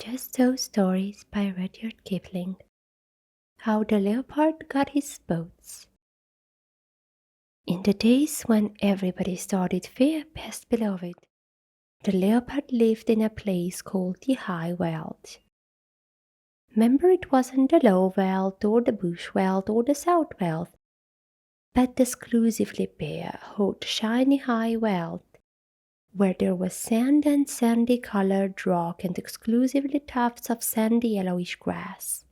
Just Those Stories by Rudyard Kipling. How the Leopard Got His Spots. In the days when everybody started fear best beloved, the leopard lived in a place called the High Veld. Remember, it wasn't the Low Veld or the Bush Veld or the South Veld, but the exclusively bare, hot, shiny High Veld, where there was sand and sandy-colored rock and exclusively tufts of sandy yellowish grass.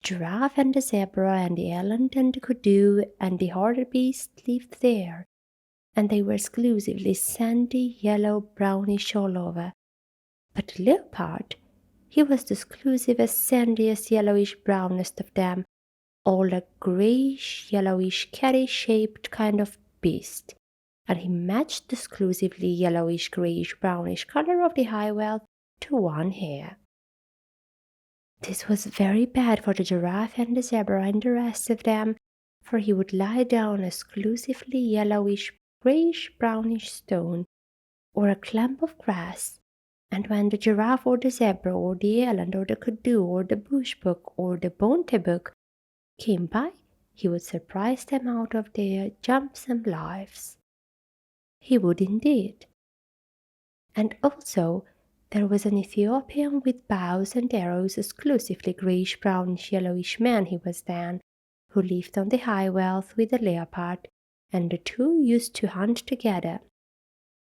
Giraffe and the zebra and the eland and the kudu and the hartebeest lived there, and they were exclusively sandy, yellow, brownish all over. But the leopard, he was the exclusivest, sandiest, yellowish, brownest of them, all a greyish, yellowish, caddy-shaped kind of beast, and he matched the exclusively yellowish, greyish, brownish color of the high veld to one hair. This was very bad for the giraffe and the zebra and the rest of them, for he would lie down exclusively yellowish, grayish, brownish stone, or a clump of grass, and when the giraffe or the zebra or the eland or the kudu or the bushbuck or the bontebok came by, he would surprise them out of their jumpsome lives. He would indeed. And also, there was an Ethiopian with bows and arrows, exclusively greyish-brownish yellowish man he was then, who lived on the high veld with the leopard, and the two used to hunt together.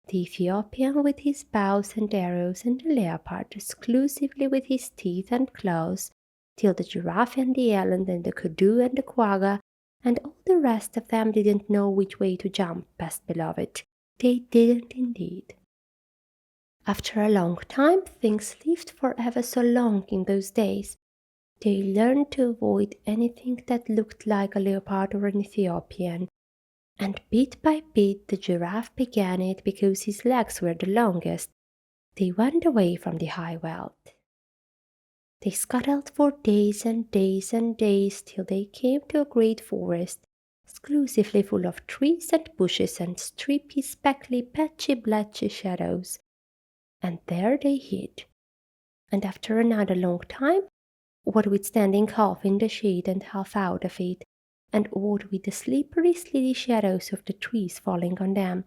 The Ethiopian with his bows and arrows, and the leopard exclusively with his teeth and claws, till the giraffe and the eland and the kudu and the quagga and all the rest of them didn't know which way to jump, best beloved. They didn't indeed. After a long time, things lived for ever so long in those days. They learned to avoid anything that looked like a leopard or an Ethiopian, and bit by bit the giraffe began it because his legs were the longest. They went away from the high veld. They scuttled for days and days and days till they came to a great forest, exclusively full of trees and bushes and stripy, speckly, patchy, blotchy shadows. And there they hid. And after another long time, what with standing half in the shade and half out of it, and what with the slippery, slitty shadows of the trees falling on them,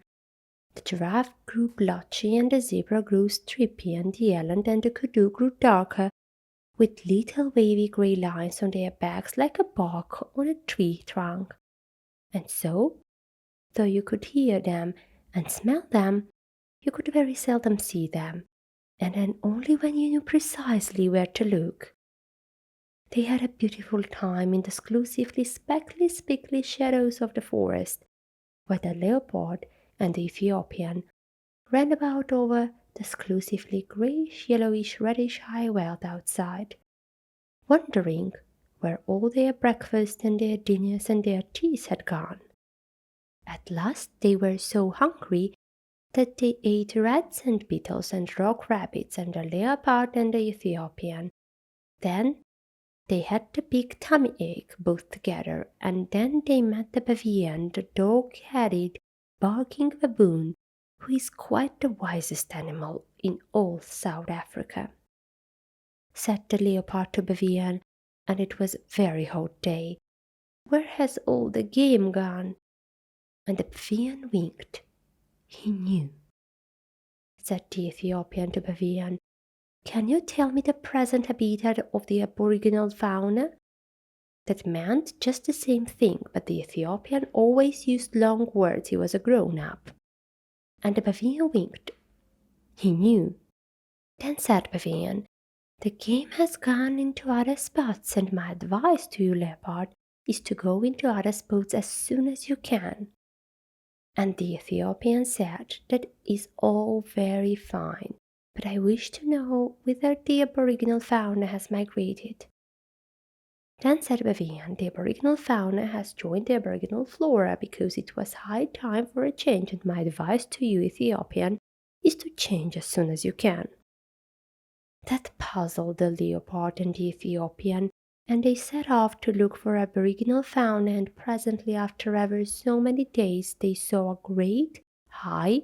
the giraffe grew blotchy, and the zebra grew stripy, and the eland and the kudu grew darker, with little wavy grey lines on their backs like a bark on a tree trunk. And so, though you could hear them and smell them, you could very seldom see them, and then only when you knew precisely where to look. They had a beautiful time in the exclusively speckly, spickly shadows of the forest, where the leopard and the Ethiopian ran about over the exclusively greyish, yellowish, reddish high veld outside, wondering where all their breakfast and their dinners and their teas had gone. At last they were so hungry that they ate rats and beetles and rock rabbits and the leopard and the Ethiopian. Then they had the big tummy ache both together, and then they met the bavian, the dog-headed, barking baboon, who is quite the wisest animal in all South Africa. Said the leopard to bavian, and it was a very hot day. Where has all the game gone? And the bavian winked. He knew. Said the Ethiopian to bavian, can you tell me the present habitat of the aboriginal fauna? That meant just the same thing, but the Ethiopian always used long words. He was a grown-up. And the bavian winked. He knew. Then said bavian, the game has gone into other spots, and my advice to you, leopard, is to go into other spots as soon as you can. And the Ethiopian said, that is all very fine, but I wish to know whither the aboriginal fauna has migrated. Then said bavian, the aboriginal fauna has joined the aboriginal flora because it was high time for a change, and my advice to you, Ethiopian, is to change as soon as you can. That puzzled the leopard and the Ethiopian, and they set off to look for aboriginal fauna, and presently after ever so many days they saw a great, high,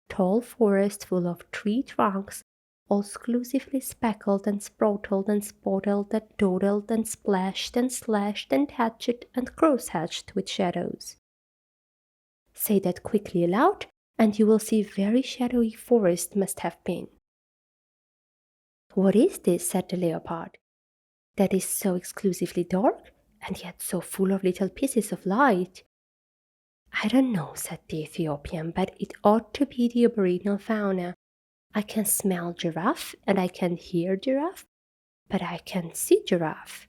tall forest full of tree trunks all exclusively speckled and sproutled and spotted and dotted and splashed and slashed and hatched and cross-hatched with shadows. Say that quickly aloud, and you will see very shadowy forest must have been. What is this? Said the leopard. That is so exclusively dark, and yet so full of little pieces of light. I don't know, said the Ethiopian, but it ought to be the aboriginal fauna. I can smell giraffe, and I can hear giraffe, but I can't see giraffe.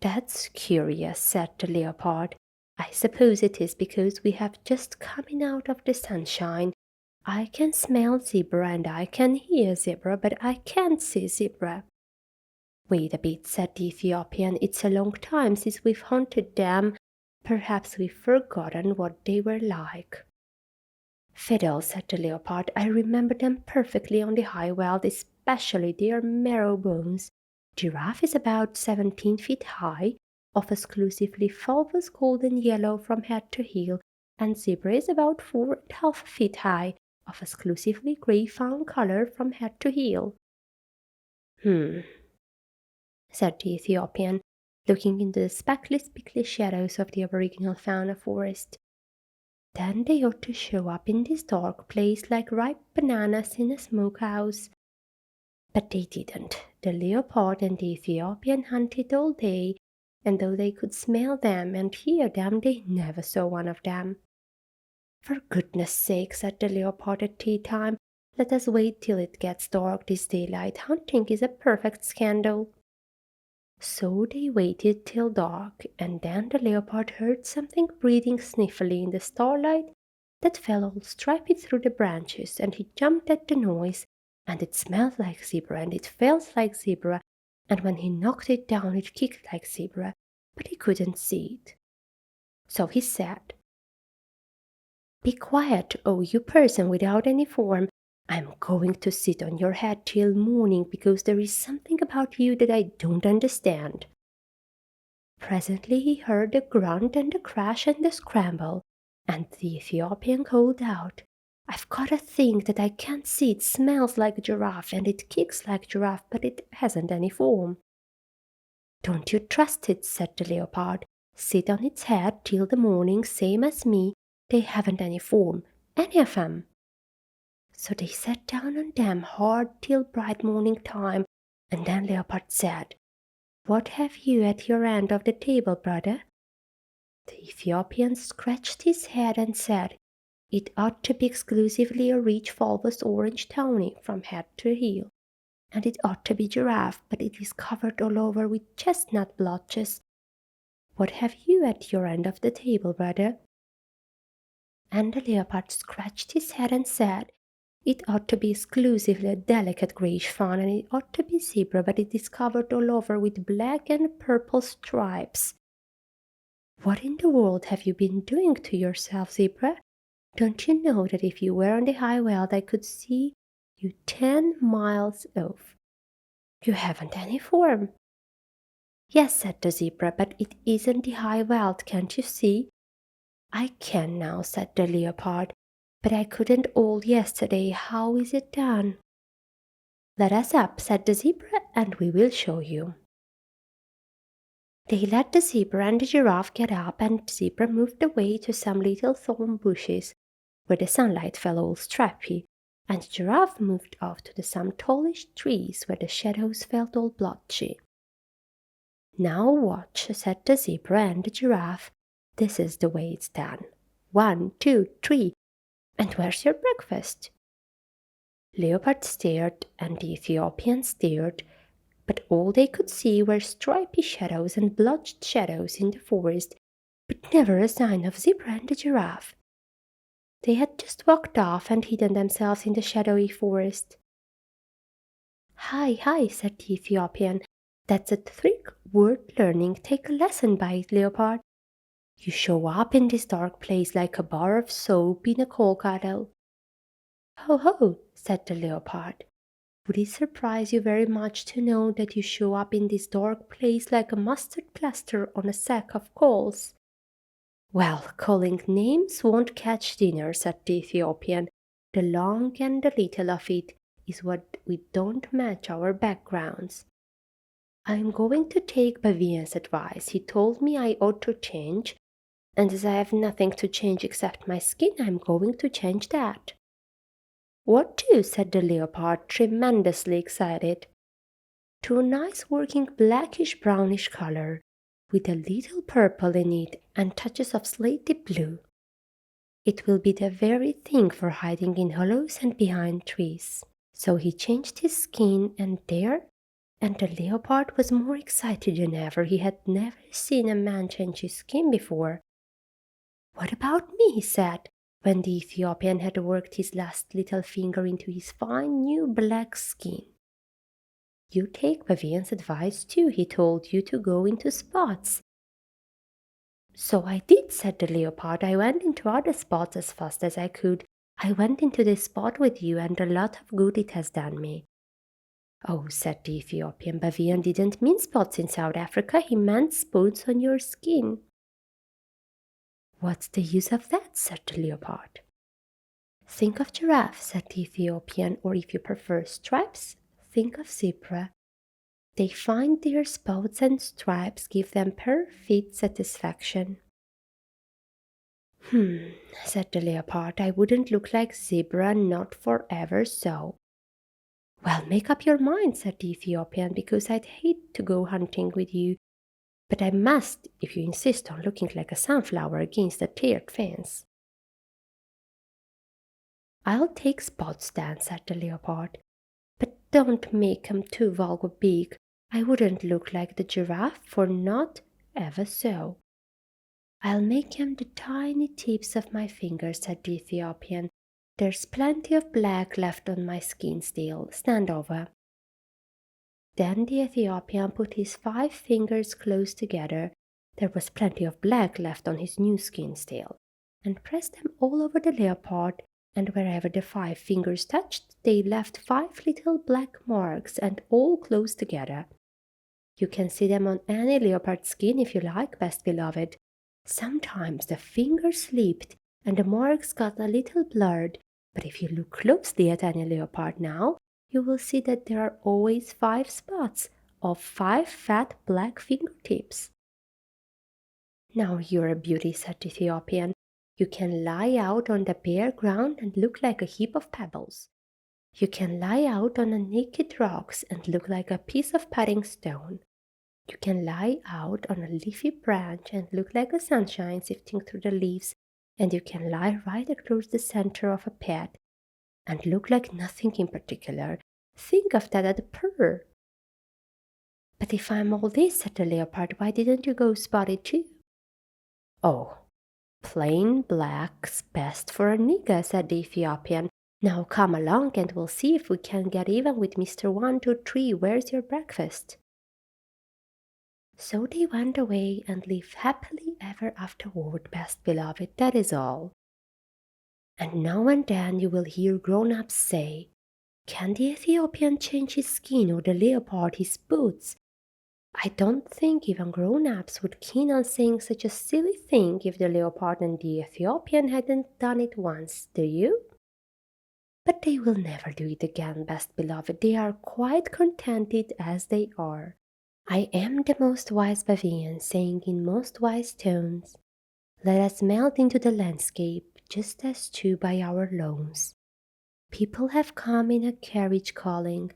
That's curious, said the leopard. I suppose it is because we have just coming out of the sunshine. I can smell zebra and I can hear zebra, but I can't see zebra. Wait a bit, said the Ethiopian. It's a long time since we've hunted them. Perhaps we've forgotten what they were like. Fiddle, said the leopard. I remember them perfectly on the high veld, especially their marrow bones. Giraffe is about 17 feet high, of exclusively fulvous golden yellow from head to heel, and zebra is about 4.5 feet high, of exclusively grey fawn color from head to heel. Said the Ethiopian, looking into the speckless, pickly shadows of the aboriginal fauna forest. Then they ought to show up in this dark place like ripe bananas in a smokehouse. But they didn't. The leopard and the Ethiopian hunted all day, and though they could smell them and hear them, they never saw one of them. For goodness sake, said the leopard at tea time, let us wait till it gets dark. This daylight hunting is a perfect scandal. So they waited till dark, and then the leopard heard something breathing sniffily in the starlight that fell all striped through the branches, and he jumped at the noise, and it smelled like zebra, and it felt like zebra, and when he knocked it down it kicked like zebra, but he couldn't see it. So he said, Be quiet, oh you person without any form. I'm going to sit on your head till morning because there is something about you that I don't understand. Presently he heard the grunt and the crash and the scramble, and the Ethiopian called out, I've got a thing that I can't see. It smells like a giraffe and it kicks like giraffe, but it hasn't any form. Don't you trust it, said the leopard. Sit on its head till the morning, same as me. They haven't any form, any of 'em. So they sat down on them hard till bright morning time, and then Leopard said, What have you at your end of the table, brother? The Ethiopian scratched his head and said, It ought to be exclusively a rich fulvous orange tawny from head to heel, and it ought to be giraffe, but it is covered all over with chestnut blotches. What have you at your end of the table, brother? And the leopard scratched his head and said, It ought to be exclusively a delicate greyish fawn, and it ought to be zebra, but it is covered all over with black and purple stripes. What in the world have you been doing to yourself, zebra? Don't you know that if you were on the high veld I could see you 10 miles off? You haven't any form. Yes, said the zebra, but it isn't the high veld, can't you see? I can now, said the leopard, but I couldn't all yesterday. How is it done? Let us up, said the zebra, and we will show you. They let the zebra and the giraffe get up, and the zebra moved away to some little thorn bushes, where the sunlight fell all stripy, and the giraffe moved off to some tallish trees, where the shadows felt all blotchy. Now watch, said the zebra and the giraffe. This is the way it's done. 1, 2, 3. And where's your breakfast? Leopard stared, and the Ethiopian stared, but all they could see were stripy shadows and blotched shadows in the forest, but never a sign of zebra and the giraffe. They had just walked off and hidden themselves in the shadowy forest. Hi, hi, said the Ethiopian. That's a trick worth learning. Take a lesson by it, Leopard. You show up in this dark place like a bar of soap in a coal kettle. Ho, ho, said the leopard. Would it surprise you very much to know that you show up in this dark place like a mustard plaster on a sack of coals? Well, calling names won't catch dinner, said the Ethiopian. The long and the little of it. is what we don't match our backgrounds. I'm going to take Bavian's advice. He told me I ought to change, and as I have nothing to change except my skin, I'm going to change that. What to? Said the leopard, tremendously excited. To a nice working blackish-brownish color, with a little purple in it and touches of slaty blue. It will be the very thing for hiding in hollows and behind trees. So he changed his skin, and the leopard was more excited than ever. He had never seen a man change his skin before. What about me? He said, when the Ethiopian had worked his last little finger into his fine new black skin. You take Bavian's advice too. He told you to go into spots. So I did, said the leopard. I went into other spots as fast as I could. I went into this spot with you, and a lot of good it has done me. Oh, said the Ethiopian, Bavian didn't mean spots in South Africa. He meant spots on your skin. What's the use of that? Said the leopard. Think of giraffe, said the Ethiopian, or if you prefer stripes, think of zebra. They find their spots and stripes give them perfect satisfaction. Said the leopard, I wouldn't look like zebra, not forever so. Well, make up your mind, said the Ethiopian, because I'd hate to go hunting with you, but I must if you insist on looking like a sunflower against a tiered fence. I'll take spots then, said the leopard, but don't make 'em too vulgar big. I wouldn't look like the giraffe, for not ever so. I'll make 'em the tiny tips of my fingers, said the Ethiopian. There's plenty of black left on my skin still. Stand over. Then the Ethiopian put his 5 fingers close together. There was plenty of black left on his new skin still, and pressed them all over the leopard, and wherever the 5 fingers touched, they left 5 little black marks, and all close together. You can see them on any leopard skin if you like, best beloved. Sometimes the fingers slipped, and the marks got a little blurred, but if you look closely at any leopard now, you will see that there are always 5 spots of 5 fat black fingertips. Now you're a beauty, said the Ethiopian. You can lie out on the bare ground and look like a heap of pebbles. You can lie out on the naked rocks and look like a piece of pudding stone. You can lie out on a leafy branch and look like the sunshine sifting through the leaves, and you can lie right across the center of a pad and look like nothing in particular. Think of that at the purr. But if I'm all this, said the leopard, why didn't you go spotted too? Oh, plain black's best for a nigger, said the Ethiopian. Now come along and we'll see if we can get even with Mr. 123. Where's your breakfast? So they went away and lived happily ever afterward, best beloved, that is all. And now and then you will hear grown-ups say, can the Ethiopian change his skin or the leopard his boots? I don't think even grown-ups would keen on saying such a silly thing if the leopard and the Ethiopian hadn't done it once, do you? But they will never do it again, best beloved. They are quite contented as they are. I am the most wise Bavian, saying in most wise tones, let us melt into the landscape, just as two by our lones. People have come in a carriage calling,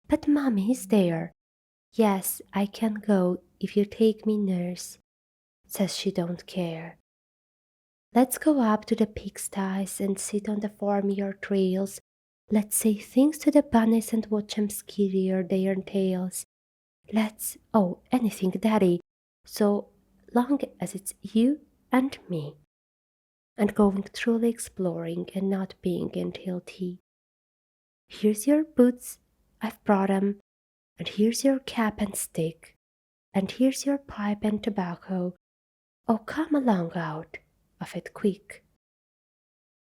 but Mommy is there. Yes, I can go if you take me, nurse. Says she don't care. Let's go up to the pigsties and sit on the farmyard trails. Let's say things to the bunnies and watch 'em skitter their tails. Anything, Daddy, so long as it's you and me. And going truly exploring and not being until tea. Here's your boots, I've brought 'em, and here's your cap and stick, and here's your pipe and tobacco. Oh, come along out of it quick.